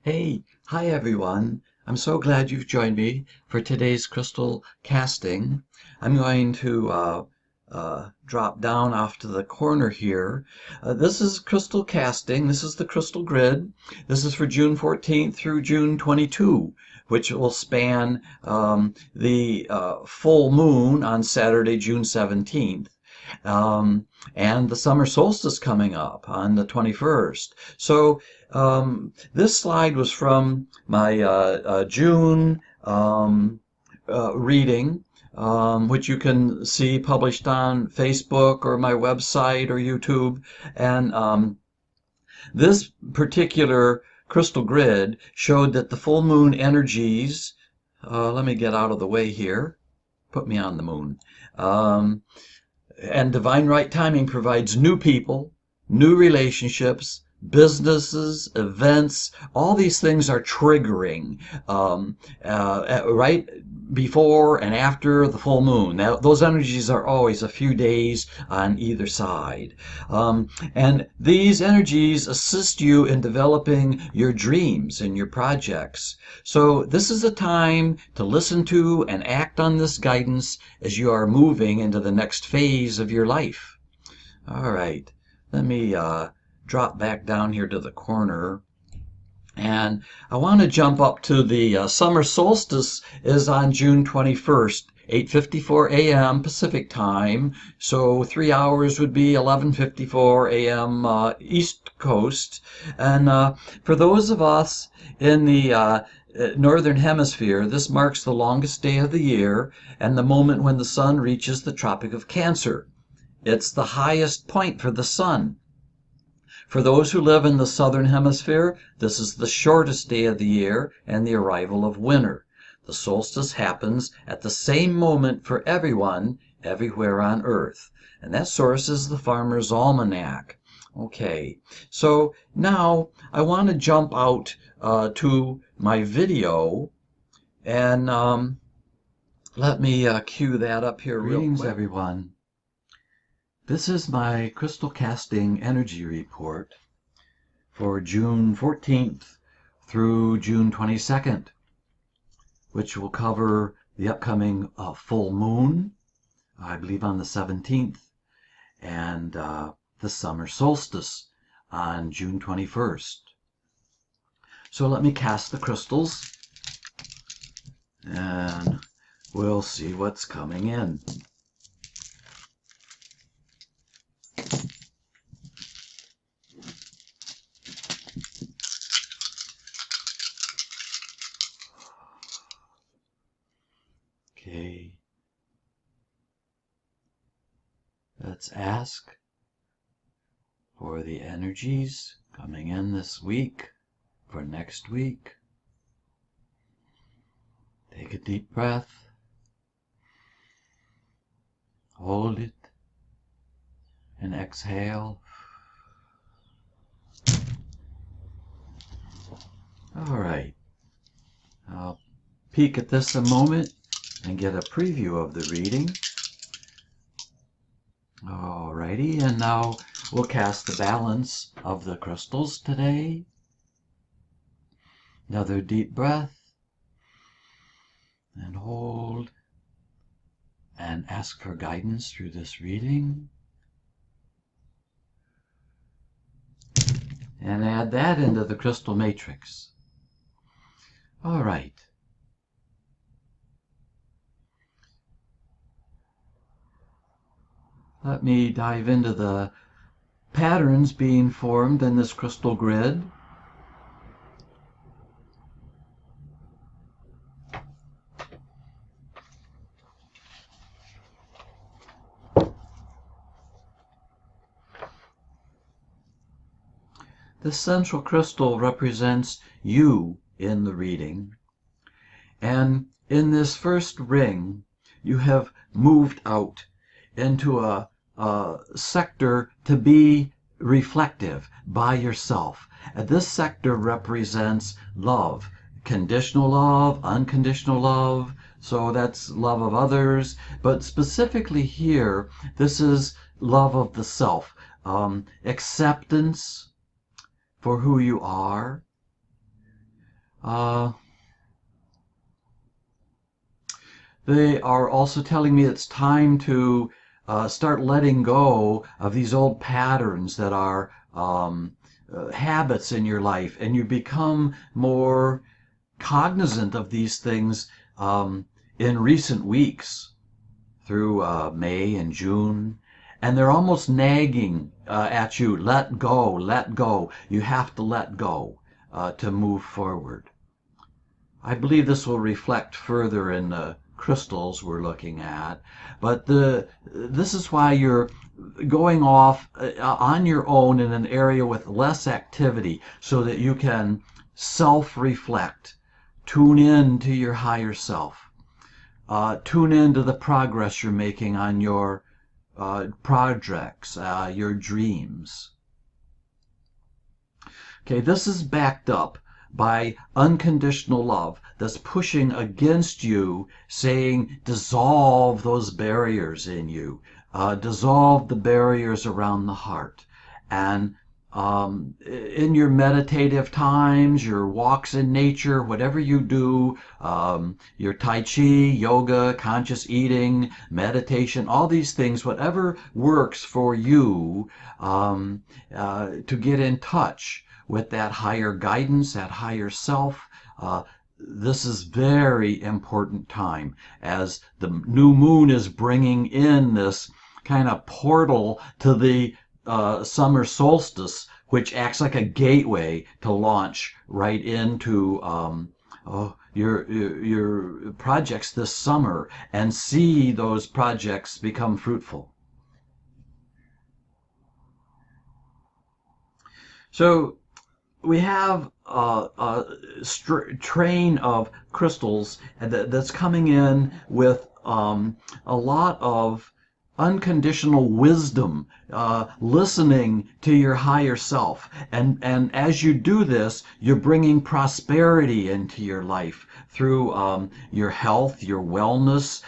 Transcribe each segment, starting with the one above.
Hey, hi everyone. I'm so glad you've joined me for today's crystal casting. I'm going to drop down off to the corner here. This is crystal casting. This is the crystal grid. This is for June 14th through June 22, which will span the full moon on Saturday, June 17th. And the summer solstice coming up on the 21st. So this slide was from my June reading, which you can see published on Facebook or my website or YouTube. And this particular crystal grid showed that the full moon energies, let me get out of the way here, put me on the moon. And divine right timing provides new people, new relationships, businesses, events. All these things are triggering right before and after the full moon. Now, those energies are always a few days on either side. And these energies assist you in developing your dreams and your projects. So this is a time to listen to and act on this guidance as you are moving into the next phase of your life. All right, let me drop back down here to the corner. And I want to jump up to the summer solstice is on June 21st, 8:54 a.m. Pacific time. So 3 hours would be 11:54 a.m. East Coast. And for those of us in the Northern Hemisphere, this marks the longest day of the year and the moment when the sun reaches the Tropic of Cancer. It's the highest point for the sun. For those who live in the Southern Hemisphere, this is the shortest day of the year and the arrival of winter. The solstice happens at the same moment for everyone, everywhere on Earth. And that source is the Farmer's Almanac. Okay, so now I want to jump out to my video and let me cue that up here real quick. Greetings, everyone. This is my crystal casting energy report for June 14th through June 22nd, which will cover the upcoming full moon, I believe on the 17th, and the summer solstice on June 21st. So let me cast the crystals and we'll see what's coming in. Okay, let's ask for the energies coming in this week, for next week. Take a deep breath, hold it, and exhale. All right, I'll peek at this a moment and get a preview of the reading. Alrighty, and now we'll cast the balance of the crystals today. Another deep breath, and hold, and ask for guidance through this reading. And add that into the crystal matrix. All right. Let me dive into the patterns being formed in this crystal grid. The central crystal represents you in the reading. And in this first ring, you have moved out into a sector to be reflective by yourself. And this sector represents love, conditional love, unconditional love. So that's love of others. But specifically here, this is love of the self, acceptance for who you are, They are also telling me it's time to start letting go of these old patterns that are habits in your life, and you become more cognizant of these things in recent weeks through May and June, and they're almost nagging at you. Let go, let go. You have to let go to move forward. I believe this will reflect further in the crystals we're looking at, but this is why you're going off on your own in an area with less activity so that you can self-reflect, tune in to your higher self, tune into the progress you're making on your projects, your dreams. Okay, this is backed up by unconditional love that's pushing against you, saying, dissolve those barriers in you, dissolve the barriers around the heart. And in your meditative times, your walks in nature, whatever you do, your Tai Chi, yoga, conscious eating, meditation, all these things, whatever works for you to get in touch with that higher guidance, that higher self. This is very important time as the new moon is bringing in this kind of portal to the summer solstice, which acts like a gateway to launch right into your projects this summer and see those projects become fruitful. So we have a train of crystals that's coming in with a lot of unconditional wisdom, listening to your higher self. And as you do this, you're bringing prosperity into your life through your health, your wellness,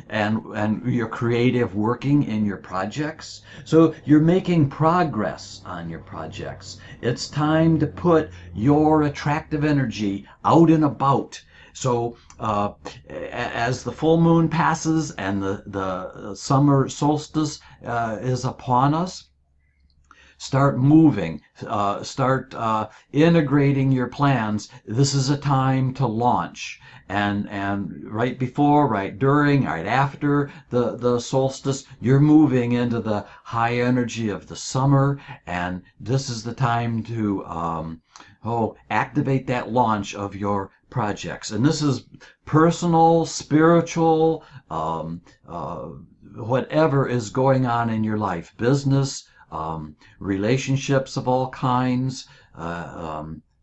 and your creative working in your projects. So you're making progress on your projects. It's time to put your attractive energy out and about. So as the full moon passes and the summer solstice is upon us, start moving, start integrating your plans. This is a time to launch. And right before, right during, right after the solstice, you're moving into the high energy of the summer, and this is the time to activate that launch of your projects. And this is personal, spiritual, whatever is going on in your life, business, relationships of all kinds.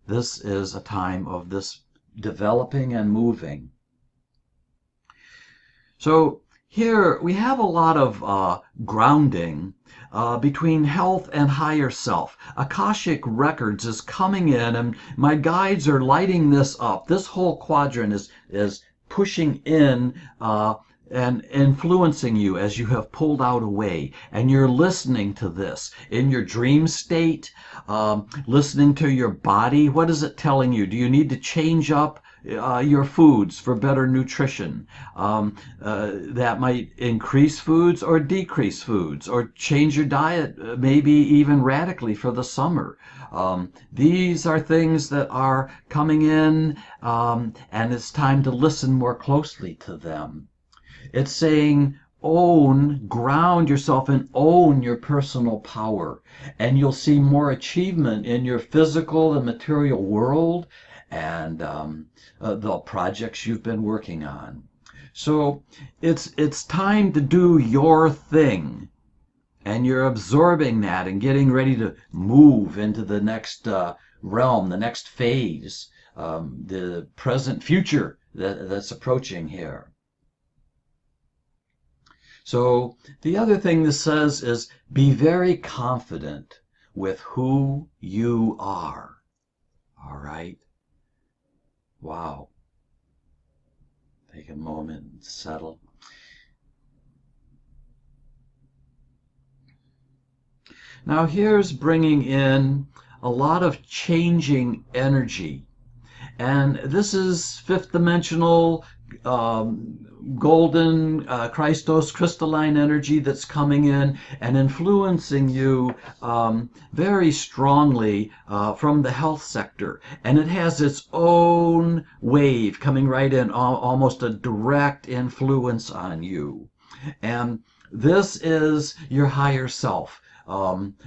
This is a time of this developing and moving. So here we have a lot of grounding between health and higher self. Akashic Records is coming in, and my guides are lighting this up. This whole quadrant is pushing in and influencing you as you have pulled out away, and you're listening to this in your dream state, listening to your body. What is it telling you? Do you need to change up your foods for better nutrition? That might increase foods or decrease foods, or change your diet maybe even radically for the summer. These are things that are coming in, and it's time to listen more closely to them. It's saying, ground yourself and own your personal power, and you'll see more achievement in your physical and material world and the projects you've been working on. So it's time to do your thing, and you're absorbing that and getting ready to move into the next realm, the next phase, the present future that's approaching here. So the other thing this says is be very confident with who you are. All right? Wow. Take a moment and settle. Now here's bringing in a lot of changing energy. And this is fifth dimensional golden Christos crystalline energy that's coming in and influencing you very strongly from the health sector. And it has its own wave coming right in, almost a direct influence on you. And this is your higher self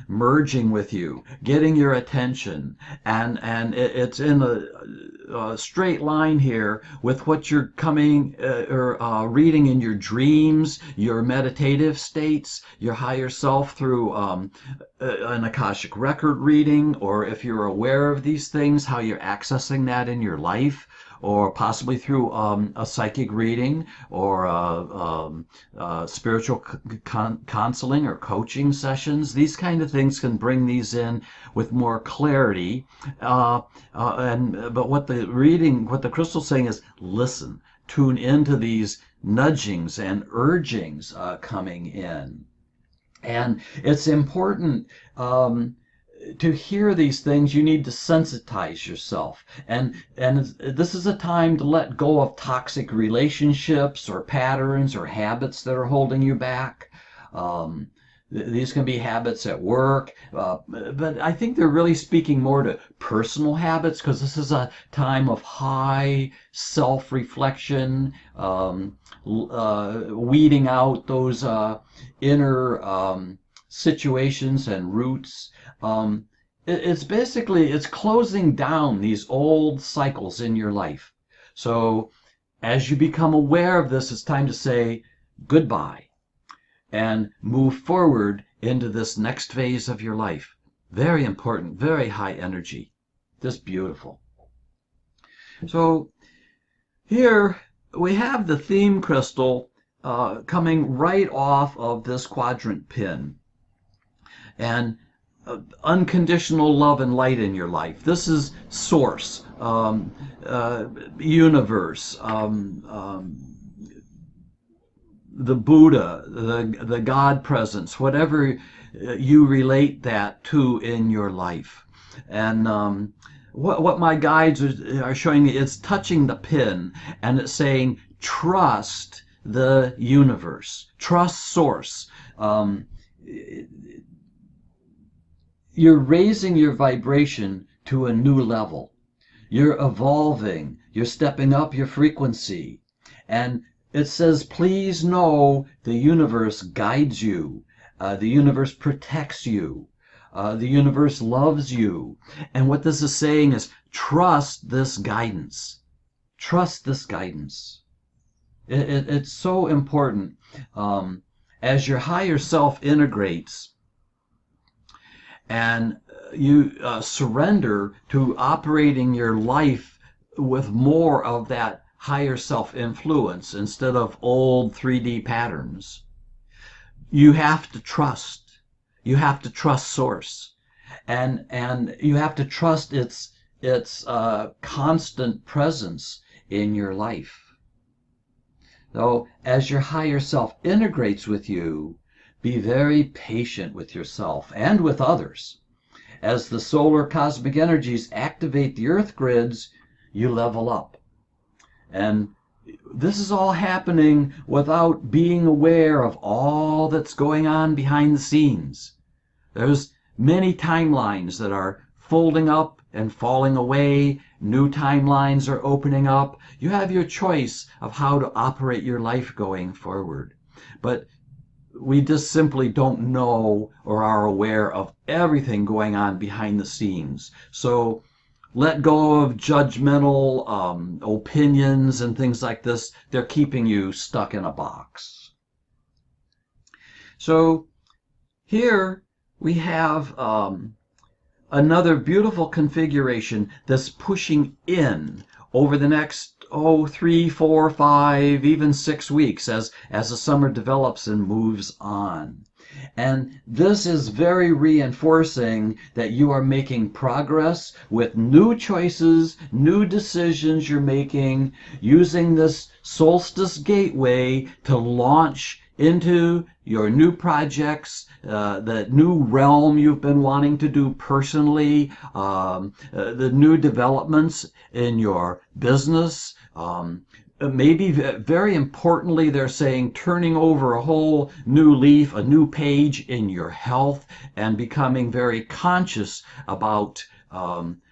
merging with you, getting your attention, and it's in a straight line here with what you're coming or reading in your dreams, your meditative states, your higher self through an Akashic record reading, or if you're aware of these things, how you're accessing that in your life, or possibly through a psychic reading or spiritual counseling or coaching sessions. These kind of things can bring these in with more clarity. But what the crystal's saying is, listen, tune into these nudgings and urgings coming in. And it's important to hear these things. You need to sensitize yourself, and this is a time to let go of toxic relationships or patterns or habits that are holding you back. These can be habits at work, but I think they're really speaking more to personal habits, because this is a time of high self-reflection, weeding out those inner situations and roots. It's basically, it's closing down these old cycles in your life. So as you become aware of this, it's time to say goodbye and move forward into this next phase of your life. Very important, very high energy, just beautiful. So here we have the theme crystal coming right off of this quadrant pin. And unconditional love and light in your life. This is source, universe, the Buddha, the God presence, whatever you relate that to in your life. And what my guides are showing me, it's touching the pin, and it's saying, trust the universe, trust source. You're raising your vibration to a new level. You're evolving. You're stepping up your frequency. And it says, please know the universe guides you. The universe protects you. The universe loves you. And what this is saying is, trust this guidance. Trust this guidance. It's so important. As your higher self integrates and you surrender to operating your life with more of that higher self influence instead of old 3D patterns, you have to trust. You have to trust source, and you have to trust its constant presence in your life. So as your higher self integrates with you, be very patient with yourself and with others. As the solar cosmic energies activate the earth grids, you level up. And this is all happening without being aware of all that's going on behind the scenes. There's many timelines that are folding up and falling away. New timelines are opening up. You have your choice of how to operate your life going forward. But we just simply don't know or are aware of everything going on behind the scenes. So let go of judgmental opinions and things like this. They're keeping you stuck in a box. So here we have another beautiful configuration that's pushing in over the next 3, 4, 5, even 6 weeks as the summer develops and moves on. And this is very reinforcing that you are making progress with new choices, new decisions you're making, using this solstice gateway to launch into your new projects, the new realm you've been wanting to do personally, the new developments in your business. Maybe very importantly, they're saying turning over a whole new leaf, a new page in your health, and becoming very conscious about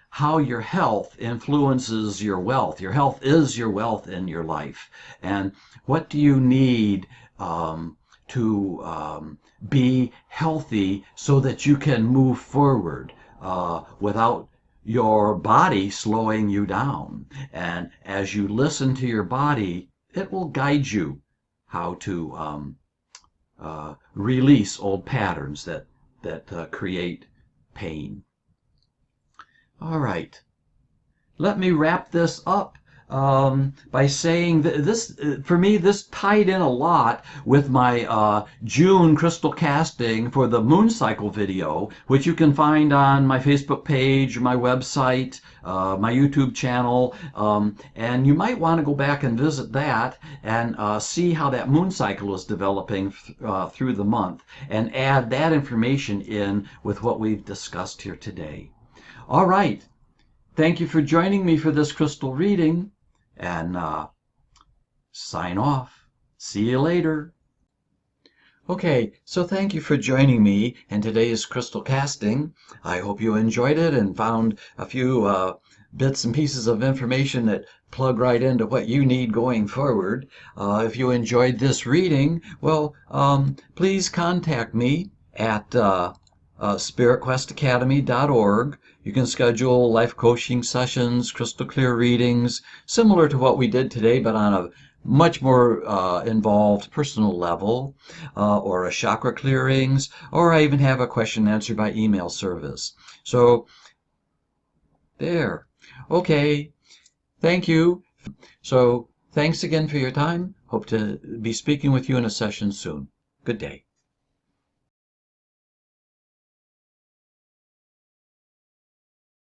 how your health influences your wealth. Your health is your wealth in your life. And what do you need to be healthy so that you can move forward without your body slowing you down? And as you listen to your body, it will guide you how to release old patterns that create pain. All right. Let me wrap this up by saying that this, for me, this tied in a lot with my June crystal casting for the moon cycle video, which you can find on my Facebook page, my website, my YouTube channel, and you might want to go back and visit that and see how that moon cycle is developing through the month, and add that information in with what we've discussed here today. All right. Thank you for joining me for this crystal reading, and sign off. See you later. Okay, so thank you for joining me in today's crystal casting. I hope you enjoyed it and found a few bits and pieces of information that plug right into what you need going forward. If you enjoyed this reading, well, please contact me at spiritquestacademy.org. You can schedule life coaching sessions, crystal clear readings, similar to what we did today, but on a much more involved personal level, or a chakra clearings, or I even have a question and answer by email service. So there. Okay. Thank you. So thanks again for your time. Hope to be speaking with you in a session soon. Good day.